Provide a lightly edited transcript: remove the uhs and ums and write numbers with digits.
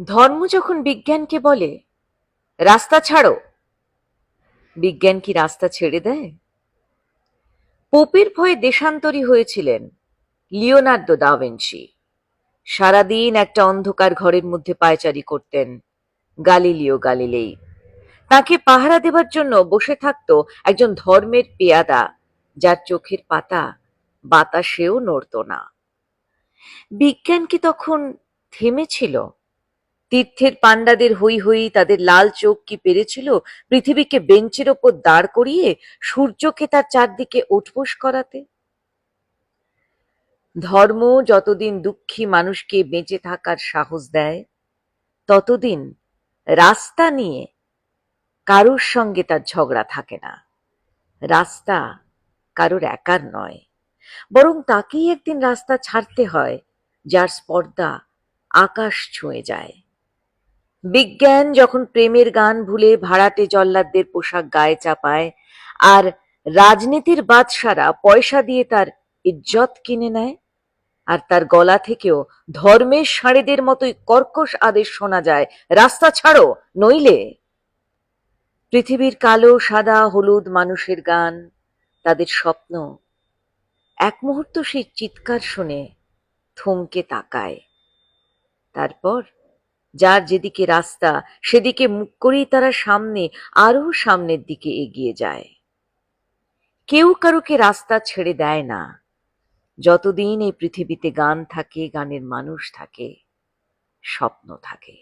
ধর্ম যখন বিজ্ঞানকে বলে রাস্তা ছাড়ো, বিজ্ঞান কি রাস্তা ছেড়ে দেয়? পোপের ভয়ে দেশান্তরী হয়েছিলেন লিওনার্দো দা ভিঞ্চি। সারাদিন একটা অন্ধকার ঘরের মধ্যে পায়চারি করতেন গালিলিও গালিলেই। তাকে পাহারা দেবার জন্য বসে থাকতো একজন ধর্মের পেয়াদা, যার চোখের পাতা বাতাসেও নড়ত না। বিজ্ঞান কি তখন থেমেছিল? তীর্থের পাণ্ডাদের হই হই, তাদের লাল চোখ কি পেরেছিল পৃথিবীকে বেঞ্চের ওপর দাঁড় করিয়ে সূর্যকে তার চারদিকে উঠবোস করাতে? ধর্ম যতদিন দুঃখী মানুষকে বেঁচে থাকার সাহস দেয়, ততদিন রাস্তা নিয়ে কারোর সঙ্গে তার ঝগড়া থাকে না। রাস্তা কারোর একার নয়, বরং তাকেই একদিন রাস্তা ছাড়তে হয় যার স্পর্ধা আকাশ ছুঁয়ে যায়। বিজ্ঞান যখন প্রেমের গান ভুলে ভাড়াটে জল্লাদদের পোশাক গায়ে চাপায়, আর রাজনীতির বাদশারা পয়সা দিয়ে তার ইজ্জত কিনে নেয়, আর তার গলা থেকেও ধর্মের ষাঁড়েদের মতোই কর্কশ আদেশ শোনা যায়, রাস্তা ছাড়ো নইলে। পৃথিবীর কালো সাদা হলুদ মানুষের গান, তাদের স্বপ্ন এক মুহূর্ত সেই চিৎকার শুনে থমকে তাকায়। তারপর যার যেদিকে রাস্তা, সেদিকে মুখ করেই তারা সামনে, আরো সামনের দিকে এগিয়ে যায়। কেউ কারোকে রাস্তা ছেড়ে দেয় না। যতদিন এই পৃথিবীতে গান থাকে, গানের মানুষ থাকে, স্বপ্ন থাকে।